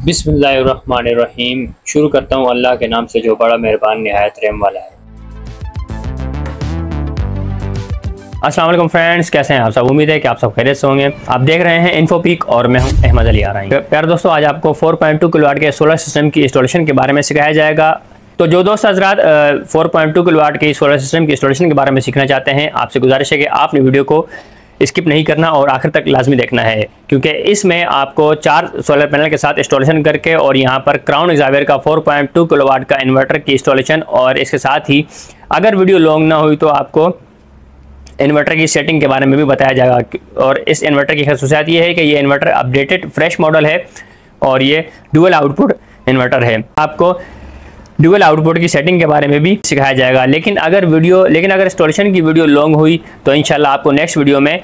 बिस्मिल्लाहिर्रहमानिर्रहीम। शुरू करता हूँ अल्लाह के नाम से जो बड़ा मेहरबान निहायत रहम वाला है। अस्सलाम वालेकुम फ्रेंड्स, कैसे हैं आप सब? उम्मीद है कि आप सब खैरियत से होंगे। आप देख रहे हैं इन्फोपीक और मैं हूं अहमद अली आराई। प्यारे दोस्तों, आज आपको 4.2 किलोवाट के सोलर सिस्टम की इंस्टॉलेशन के बारे में सिखाया जाएगा। तो जो दोस्त हजरात 4.2 किलोवाट के सोलर सिस्टम की इंस्टॉलेशन के बारे में सीखना चाहते हैं, आपसे गुजारिश है कि आपने वीडियो को स्किप नहीं करना और आखिर तक लाजमी देखना है, क्योंकि इसमें आपको 4 सोलर पैनल के साथ इंस्टॉलेशन करके और यहाँ पर क्राउन एक्सावियर का 4.2 किलोवाट का इन्वर्टर की इंस्टॉलेशन, और इसके साथ ही अगर वीडियो लॉन्ग ना हुई तो आपको इन्वर्टर की सेटिंग के बारे में भी बताया जाएगा। और इस इन्वर्टर की खासियत ये है कि ये इन्वर्टर अपडेटेड फ्रेश मॉडल है और ये डुअल आउटपुट इन्वर्टर है। आपको डुअल आउटपुट की सेटिंग के बारे में भी सिखाया जाएगा। लेकिन अगर इंस्टॉलेशन की वीडियो लॉन्ग हुई तो इंशाल्लाह आपको नेक्स्ट वीडियो में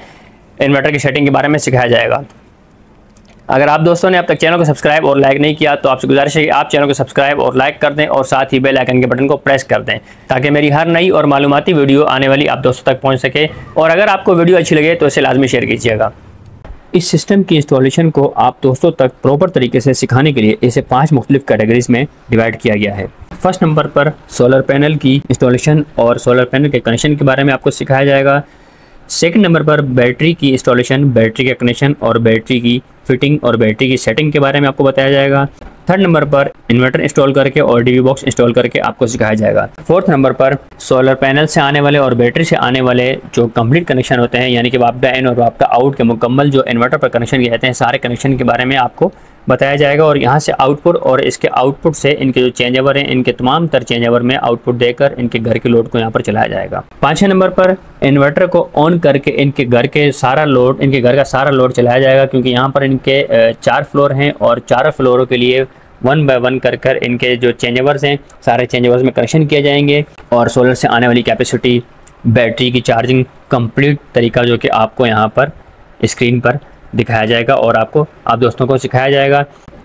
इन्वर्टर की सेटिंग के बारे में सिखाया जाएगा। अगर आप दोस्तों ने अब तक चैनल को सब्सक्राइब और लाइक नहीं किया तो आपसे गुजारिश है कि आप चैनल को सब्सक्राइब और लाइक कर दें और साथ ही बेल आइकन के बटन को प्रेस कर दें, ताकि मेरी हर नई और मालूमाती वीडियो आने वाली आप दोस्तों तक पहुँच सके। और अगर आपको वीडियो अच्छी लगे तो इसे लाजमी शेयर कीजिएगा। इस सिस्टम की इंस्टॉलेशन को आप दोस्तों तक प्रॉपर तरीके से सिखाने के लिए इसे 5 मुख्तलिफ कैटेगरीज में डिवाइड किया गया है। फर्स्ट नंबर पर सोलर पैनल की इंस्टॉलेशन और सोलर पैनल के कनेक्शन के बारे में आपको सिखाया जाएगा। सेकंड नंबर पर बैटरी की इंस्टॉलेशन, बैटरी के कनेक्शन और बैटरी की फिटिंग और बैटरी की सेटिंग के बारे में आपको बताया जाएगा। थर्ड नंबर पर इन्वर्टर इंस्टॉल करके और डीवी बॉक्स इंस्टॉल करके आपको सिखाया जाएगा। फोर्थ नंबर पर सोलर पैनल से आने वाले और बैटरी से आने वाले जो कंप्लीट कनेक्शन होते हैं, यानी कि वापडा इन और वापडा आउट के मुकम्मल जो इन्वर्टर पर कनेक्शन किए जाते हैं, सारे कनेक्शन के बारे में आपको बताया जाएगा। और यहाँ से आउटपुट और इसके आउटपुट से इनके जो चेंज ओवर हैं, इनके तमाम तर चेंज ओवर में आउटपुट देकर इनके घर के लोड को यहाँ पर चलाया जाएगा। 5वें नंबर पर इन्वर्टर को ऑन करके इनके घर का सारा लोड चलाया जाएगा, क्योंकि यहाँ पर इनके 4 फ्लोर हैं और 4 फ्लोरों के लिए 1 बाय 1 कर इनके जो चेंज ओवर्स हैं, सारे चेंज ओवर्स में कनेक्शन किए जाएंगे। और सोलर से आने वाली कैपेसिटी, बैटरी की चार्जिंग, कंप्लीट तरीका जो कि आपको यहाँ पर स्क्रीन पर दिखाया जाएगा और आप दोस्तों को सिखाया जाएगा।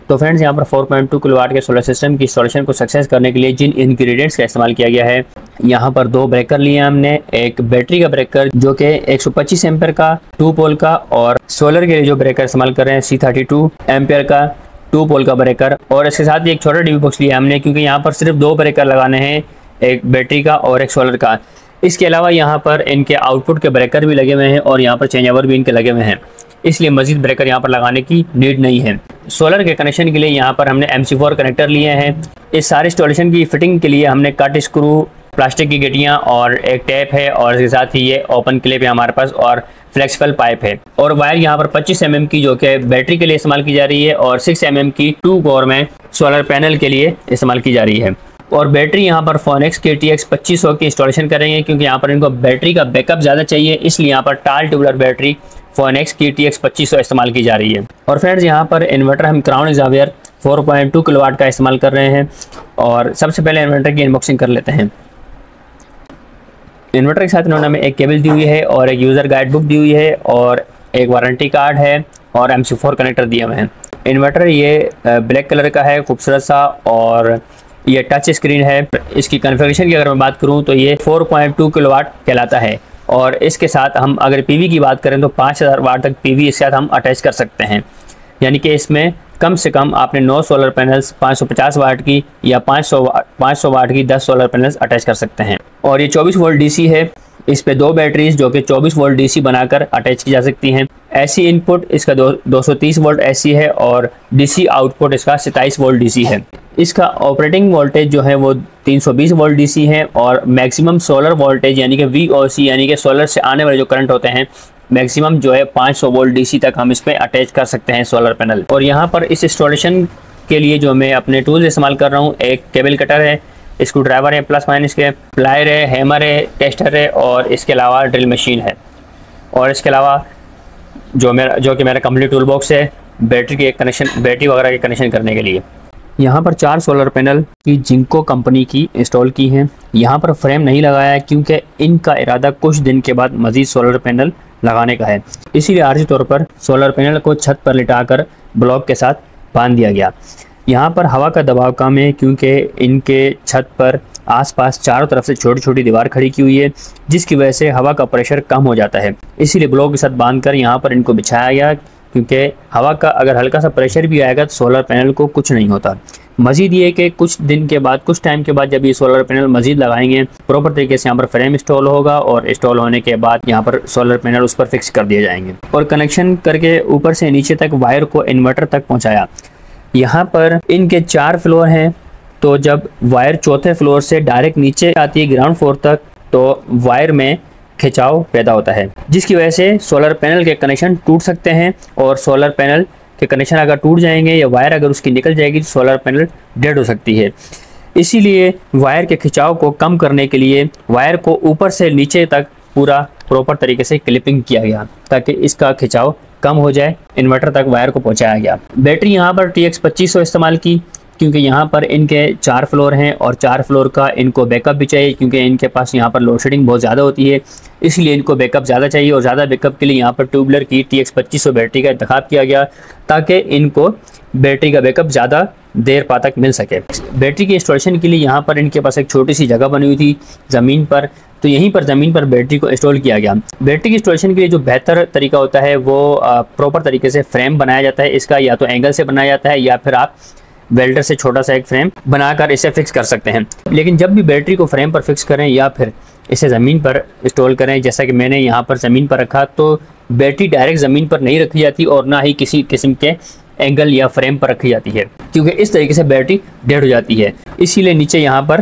तो फ्रेंड्स, यहाँ पर 4.2 किलोवाट के सोलर सिस्टम की इंस्टॉलेशन को सक्सेस करने के लिए जिन इंग्रेडिएंट्स का इस्तेमाल किया गया है, यहाँ पर 2 ब्रेकर लिए हमने। एक बैटरी का ब्रेकर जो कि 125 एम्पेयर का 2 पोल का, और सोलर के लिए जो ब्रेकर इस्तेमाल कर रहे हैं C32 एम्पेयर का 2 पोल का ब्रेकर। और इसके साथ ही एक छोटा डीवी बॉक्स लिया हमने, क्योंकि यहाँ पर सिर्फ 2 ब्रेकर लगाने हैं, एक बैटरी का और एक सोलर का। इसके अलावा यहाँ पर इनके आउटपुट के ब्रेकर भी लगे हुए हैं और यहाँ पर चेंज ओवर भी इनके लगे हुए हैं, इसलिए मजीद ब्रेकर यहाँ पर लगाने की नीड नहीं है। सोलर के कनेक्शन के लिए यहाँ पर हमने MC4 कनेक्टर लिए हैं। इस सारे इंस्टॉलेशन की फिटिंग के लिए हमने कट स्क्रू, प्लास्टिक की गिटियाँ और एक टैप है, और इसके साथ ही ये ओपन क्लिप है हमारे पास, और फ्लेक्सिबल पाइप है। और वायर यहाँ पर 25 mm की जो कि बैटरी के लिए इस्तेमाल की जा रही है, और 6 mm की 2 कोर में सोलर पैनल के लिए इस्तेमाल की जा रही है। और बैटरी यहाँ पर फोनेक्स KTX 2500 की इंस्टॉलेशन करेंगे, क्योंकि यहाँ पर इनको बैटरी का बैकअप ज़्यादा चाहिए, इसलिए यहाँ पर टाल ट्यूबुलर बैटरी फोनेक्स KTX 2500 इस्तेमाल की जा रही है। और फ्रेंड्स, यहाँ पर इन्वर्टर हम क्राउन एक्सावियर 4.2 किलोवाट का इस्तेमाल कर रहे हैं। और सबसे पहले इन्वर्टर की अनबॉक्सिंग कर लेते हैं। इन्वर्टर के साथ इन्होंने हमें एक केबल दी हुई है और एक यूज़र गाइड बुक दी हुई है और एक वारंटी कार्ड है और MC4 कनेक्टर दिए हुए हैं। इन्वर्टर ये ब्लैक कलर का है, खूबसूरत सा, और ये टच स्क्रीन है। इसकी कॉन्फ़िगरेशन की अगर मैं बात करूं तो ये 4.2 किलोवाट कहलाता है। और इसके साथ हम अगर PV की बात करें तो 5000 वाट तक PV इसके साथ हम अटैच कर सकते हैं, यानी कि इसमें कम से कम आपने 9 सोलर पैनल्स 550 वाट की या 500 वाट की 10 सोलर पैनल्स अटैच कर सकते हैं। और ये 24 वोल्ट DC है। इस पे 2 बैटरीज जो कि 24 वोल्ट DC बनाकर अटैच की जा सकती हैं। AC इनपुट इसका 230 वोल्ट AC है और DC आउटपुट इसका 27 वोल्ट DC है। इसका ऑपरेटिंग वोल्टेज जो है वो 320 वोल्ट DC है, और मैक्सिमम सोलर वोल्टेज यानी कि VOC यानी कि सोलर से आने वाले जो करंट होते हैं, मैक्सिमम जो है 500 वोल्ट DC तक हम इस पर अटैच कर सकते हैं सोलर पैनल। और यहाँ पर इस इंस्टॉलेशन के लिए जो मैं अपने टूल्स इस्तेमाल कर रहा हूँ, एक केबल कटर है, स्क्रू ड्राइवर है प्लस माइनस के, प्लायर है, हैमर है, टेस्टर है, और इसके अलावा ड्रिल मशीन है। और इसके अलावा जो कि मेरा कंप्लीट टूल बॉक्स है बैटरी वगैरह के कनेक्शन करने के लिए। यहाँ पर 4 सोलर पैनल की जिंको कंपनी की इंस्टॉल की हैं। यहाँ पर फ्रेम नहीं लगाया है, क्योंकि इनका इरादा कुछ दिन के बाद मज़ीद सोलर पैनल लगाने का है, इसीलिए आर्जी तौर पर सोलर पैनल को छत पर लिटाकर ब्लॉक के साथ बांध दिया गया। यहाँ पर हवा का दबाव कम है, क्योंकि इनके छत पर आसपास चारों तरफ से छोटी छोटी दीवार खड़ी की हुई है, जिसकी वजह से हवा का प्रेशर कम हो जाता है। इसीलिए ब्लॉक के साथ बांधकर यहाँ पर इनको बिछाया गया क्योंकि हवा का अगर हल्का सा प्रेशर भी आएगा तो सोलर पैनल को कुछ नहीं होता। मजीद ये कि कुछ दिन के बाद, कुछ टाइम के बाद जब ये सोलर पैनल मजीद लगाएंगे, प्रॉपर तरीके से यहाँ पर फ्रेम इंस्टॉल होगा और इंस्टॉल होने के बाद यहाँ पर सोलर पैनल उस पर फिक्स कर दिए जाएंगे। और कनेक्शन करके ऊपर से नीचे तक वायर को इन्वर्टर तक पहुँचाया। यहाँ पर इनके 4 फ्लोर हैं, तो जब वायर चौथे फ्लोर से डायरेक्ट नीचे आती है ग्राउंड फ्लोर तक, तो वायर में खिंचाव पैदा होता है, जिसकी वजह से सोलर पैनल के कनेक्शन टूट सकते हैं। और सोलर पैनल के कनेक्शन अगर टूट जाएंगे या वायर अगर उसकी निकल जाएगी तो सोलर पैनल डेड हो सकती है। इसीलिए वायर के खिंचाव को कम करने के लिए वायर को ऊपर से नीचे तक पूरा प्रॉपर तरीके से क्लिपिंग किया गया ताकि इसका खिंचाव कम हो जाए। इन्वर्टर तक वायर को पहुंचाया गया। बैटरी यहाँ पर TX 2500 इस्तेमाल की, क्योंकि यहाँ पर इनके 4 फ्लोर हैं और 4 फ्लोर का इनको बैकअप भी चाहिए, क्योंकि इनके पास यहाँ पर लोड शेडिंग बहुत ज़्यादा होती है, इसलिए इनको बैकअप ज़्यादा चाहिए। और ज़्यादा बैकअप के लिए यहाँ पर ट्यूबलर की TX 2500 बैटरी का इंतखाब किया गया ताकि इनको बैटरी का बैकअप ज़्यादा देर पा तक मिल सके। बैटरी के इंस्टॉलेशन के लिए यहाँ पर इनके पास एक छोटी सी जगह बनी हुई थी ज़मीन पर, तो यहीं पर ज़मीन पर बैटरी को इंस्टॉल किया गया। बैटरी के इंस्टॉलेशन के लिए जो बेहतर तरीका होता है वो प्रॉपर तरीके से फ्रेम बनाया जाता है इसका, या तो एंगल से बनाया जाता है या फिर आप वेल्डर से छोटा सा एक फ्रेम बनाकर इसे फिक्स कर सकते हैं। लेकिन जब भी बैटरी को फ्रेम पर फिक्स करें या फिर इसे ज़मीन पर इंस्टॉल करें, जैसा कि मैंने यहाँ पर ज़मीन पर रखा, तो बैटरी डायरेक्ट ज़मीन पर नहीं रखी जाती और ना ही किसी किस्म के एंगल या फ्रेम पर रखी जाती है, क्योंकि इस तरीके से बैटरी डेड हो जाती है। इसीलिए नीचे यहाँ पर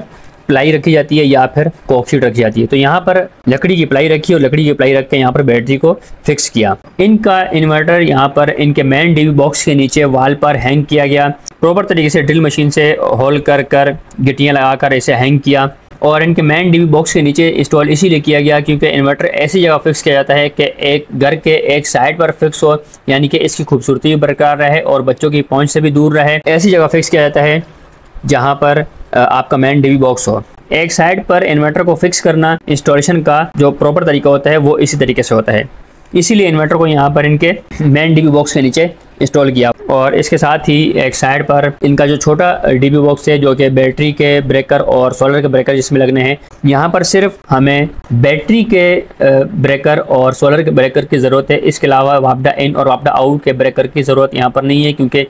प्लाई रखी जाती है या फिर कॉक शीट रखी जाती है। तो यहाँ पर लकड़ी की प्लाई रखी और लकड़ी की प्लाई रख के यहाँ पर बैटरी को फिक्स किया। इनका इन्वर्टर यहाँ पर इनके मेन डीबी बॉक्स के नीचे वाल पर हैंग किया गया। प्रॉपर तरीके से ड्रिल मशीन से होल कर गिट्टियाँ लगाकर इसे हैंग किया। और इनके मेन डीबी बॉक्स के नीचे इंस्टॉल इसीलिए किया गया क्योंकि इन्वर्टर ऐसी जगह फिक्स किया जाता है कि एक घर के एक साइड पर फिक्स हो, यानी कि इसकी खूबसूरती भी बरकरार रहे और बच्चों की पहुंच से भी दूर रहे। ऐसी जगह फिक्स किया जाता है जहां पर आपका मेन डीबी बॉक्स हो। एक साइड पर इन्वर्टर को फिक्स करना इंस्टॉलेशन का जो प्रॉपर तरीका होता है वो इसी तरीके से होता है। इसीलिए इन्वर्टर को यहाँ पर इनके मेन डीबी बॉक्स के नीचे इंस्टॉल किया। और इसके साथ ही एक साइड पर इनका जो छोटा डीबी बॉक्स है जो कि बैटरी के ब्रेकर और सोलर के ब्रेकर जिसमें लगने हैं, यहाँ पर सिर्फ हमें बैटरी के ब्रेकर और सोलर के ब्रेकर की ज़रूरत है। इसके अलावा वापडा इन और वापडा आउट के ब्रेकर की ज़रूरत यहाँ पर नहीं है, क्योंकि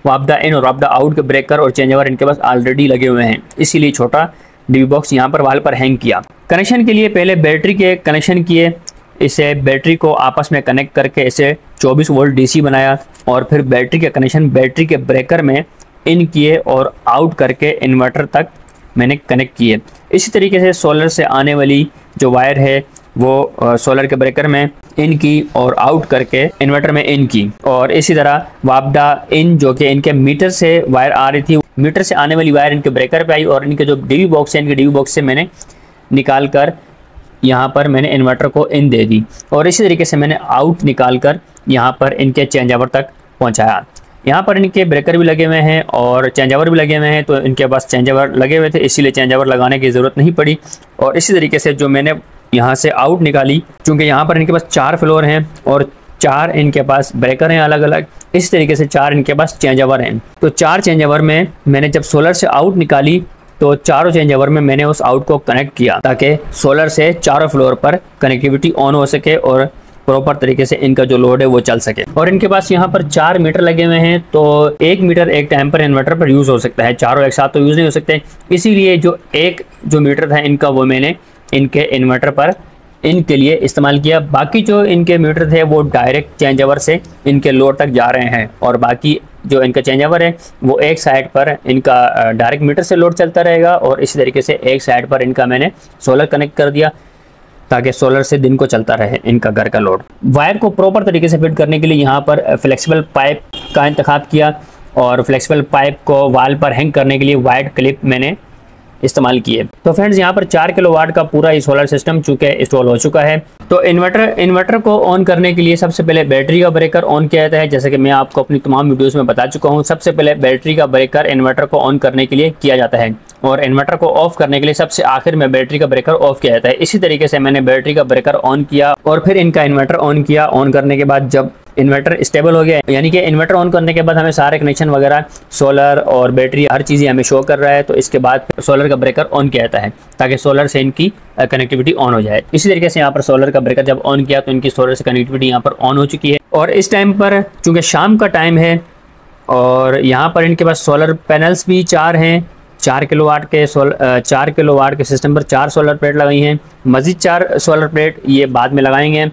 वापडा इन और वापडा आउट के ब्रेकर और चेंज ओवर इनके पास ऑलरेडी लगे हुए हैं। इसीलिए छोटा डीबी बॉक्स यहाँ पर वाल पर हैंग किया। कनेक्शन के लिए पहले बैटरी के कनेक्शन किए, इसे बैटरी को आपस में कनेक्ट करके इसे 24 वोल्ट डीसी बनाया और फिर बैटरी के कनेक्शन बैटरी के ब्रेकर में इन किए और आउट करके इन्वर्टर तक मैंने कनेक्ट किए। इसी तरीके से सोलर से आने वाली जो वायर है वो सोलर के ब्रेकर में इन की और आउट करके इन्वर्टर में इन की। और इसी तरह वापडा इन जो कि इनके मीटर से वायर आ रही थी, मीटर से आने वाली वायर इनके ब्रेकर पे आई और इनके जो डीबी बॉक्स है इनके डीबी बॉक्स से मैंने निकाल कर यहाँ पर मैंने इन्वर्टर को इन दे दी। और इसी तरीके से मैंने आउट निकाल कर यहाँ पर इनके चेंज ओवर तक पहुँचाया। यहाँ पर इनके ब्रेकर भी लगे हुए हैं और चेंज ओवर भी लगे हुए हैं, तो इनके पास चेंज ओवर लगे हुए थे, इसीलिए चेंज ओवर लगाने की ज़रूरत नहीं पड़ी। और इसी तरीके से जो मैंने यहाँ से आउट निकाली, क्योंकि यहाँ पर इनके पास 4 फ्लोर हैं और 4 इनके पास ब्रेकर हैं अलग अलग, इस तरीके से 4 इनके पास चेंज ओवर हैं। तो 4 चेंज ओवर में मैंने जब सोलर से आउट निकाली तो चारों चेंज ओवर में मैंने उस आउट को कनेक्ट किया ताकि सोलर से चारों फ्लोर पर कनेक्टिविटी ऑन हो सके और प्रॉपर तरीके से इनका जो लोड है वो चल सके। और इनके पास यहाँ पर 4 मीटर लगे हुए हैं, तो 1 मीटर एक टाइम पर इन्वर्टर पर यूज़ हो सकता है, चारों एक साथ तो यूज़ नहीं हो सकते। इसीलिए जो मीटर था इनका वो मैंने इनके इन्वर्टर पर इनके लिए इस्तेमाल किया। बाकी जो इनके मीटर थे वो डायरेक्ट चेंज ओवर से इनके लोड तक जा रहे हैं और बाकी जो इनका चेंज ओवर है वो एक साइड पर इनका डायरेक्ट मीटर से लोड चलता रहेगा और इसी तरीके से एक साइड पर इनका मैंने सोलर कनेक्ट कर दिया ताकि सोलर से दिन को चलता रहे इनका घर का लोड। वायर को प्रॉपर तरीके से फिट करने के लिए यहाँ पर फ्लेक्सिबल पाइप का इंतखाब किया और फ्लेक्सिबल पाइप को वाल पर हैंग करने के लिए वाइड क्लिप मैंने इस्तेमाल किए। तो फ्रेंड्स यहाँ पर 4 किलोवाट का पूरा ये सोलर सिस्टम चूँकि इंस्टॉल हो चुका है। तो इन्वर्टर को ऑन करने के लिए सबसे पहले बैटरी का ब्रेकर ऑन किया जाता है, जैसे कि मैं आपको अपनी तमाम वीडियोस में बता चुका हूँ। सबसे पहले बैटरी का ब्रेकर इन्वर्टर को ऑन करने के लिए किया जाता है और इन्वर्टर को ऑफ करने के लिए सबसे आखिर में बैटरी का ब्रेकर ऑफ किया जाता है। इसी तरीके से मैंने बैटरी का ब्रेकर ऑन किया और फिर इनका इन्वर्टर ऑन किया। ऑन करने के बाद जब इन्वर्टर स्टेबल हो गया है। यानी कि इन्वर्टर ऑन करने के बाद हमें सारे कनेक्शन वगैरह, सोलर और बैटरी, हर चीज़ें हमें शो कर रहा है। तो इसके बाद सोलर का ब्रेकर ऑन किया जाता है ताकि सोलर से इनकी कनेक्टिविटी ऑन हो जाए। इसी तरीके से यहाँ पर सोलर का ब्रेकर जब ऑन किया तो इनकी सोलर से कनेक्टिविटी यहाँ पर ऑन हो चुकी है। और इस टाइम पर चूँकि शाम का टाइम है और यहाँ पर इनके पास सोलर पैनल्स भी 4 हैं। 4 किलोवाट के सिस्टम पर 4 सोलर प्लेट लगाई हैं। मज़ीद 4 सोलर प्लेट ये बाद में लगाएंगे।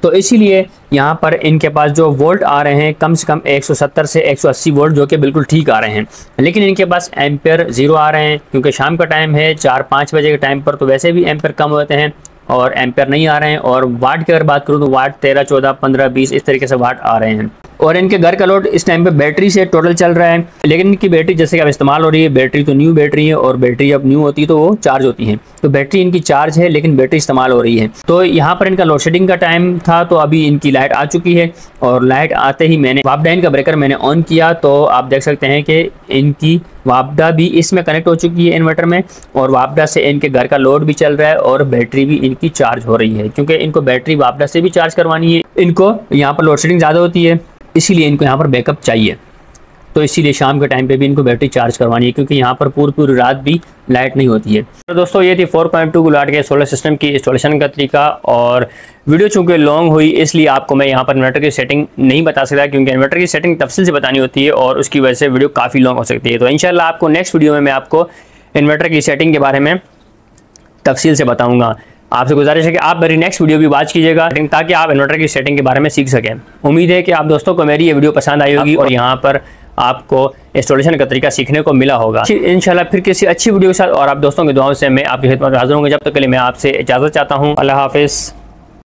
तो इसीलिए यहाँ पर इनके पास जो वोल्ट आ रहे हैं कम से कम 170 से 180 वोल्ट, जो कि बिल्कुल ठीक आ रहे हैं। लेकिन इनके पास एम्पेयर 0 आ रहे हैं क्योंकि शाम का टाइम है। 4-5 बजे के टाइम पर तो वैसे भी एम्पेयर कम होते हैं और एम्पेयर नहीं आ रहे हैं। और वाट की अगर बात करूँ तो वाट 13, 14, 15, 20 इस तरीके से वाट आ रहे हैं। और इनके घर का लोड इस टाइम पे बैटरी से टोटल चल रहा है। लेकिन इनकी बैटरी जैसे कि अब इस्तेमाल हो रही है, बैटरी तो न्यू बैटरी है और बैटरी जब न्यू होती है तो वो चार्ज होती है। तो बैटरी इनकी चार्ज है लेकिन बैटरी इस्तेमाल हो रही है। तो यहाँ पर इनका लोड शेडिंग का टाइम था तो अभी इनकी लाइट आ चुकी है। और लाइट आते ही मैंने वापडा का ब्रेकर मैंने ऑन किया तो आप देख सकते हैं कि इनकी वापडा भी इसमें कनेक्ट हो चुकी है इन्वर्टर में। और वापडा से इनके घर का लोड भी चल रहा है और बैटरी भी इनकी चार्ज हो रही है क्योंकि इनको बैटरी वापडा से भी चार्ज करवानी है। इनको यहाँ पर लोड शेडिंग ज़्यादा होती है इसीलिए इनको यहाँ पर बैकअप चाहिए। तो इसीलिए शाम के टाइम पे भी इनको बैटरी चार्ज करवानी है क्योंकि यहाँ पर पूरी रात भी लाइट नहीं होती है। तो दोस्तों ये थी 4.2 किलोवाट के सोलर सिस्टम की इंस्टॉलेशन का तरीका। और वीडियो चूँकि लॉन्ग हुई इसलिए आपको मैं यहाँ पर इन्वर्टर की सेटिंग नहीं बता सकता क्योंकि इन्वर्टर की सेटिंग तफसील से बतानी होती है और उसकी वजह से वीडियो काफ़ी लॉन्ग हो सकती है। तो इंशाल्लाह आपको नेक्स्ट वीडियो में मैं आपको इन्वर्टर की सेटिंग के बारे में तफसील से बताऊँगा। आपसे गुजारिश है कि आप मेरी नेक्स्ट वीडियो भी वॉच कीजिएगा ताकि आप इन्वर्टर की सेटिंग के बारे में सीख सकें। उम्मीद है कि आप दोस्तों को मेरी ये वीडियो पसंद आई होगी और यहाँ पर आपको इंस्टॉलेशन का तरीका सीखने को मिला होगा। इंशाल्लाह फिर किसी अच्छी वीडियो के साथ और आप दोस्तों की दुआओं से मैं आपकी खिदमत में हाजिर होंगे। जब तक के लिए मैं आपसे इजाज़त चाहता हूँ। अल्लाह हाफिज़।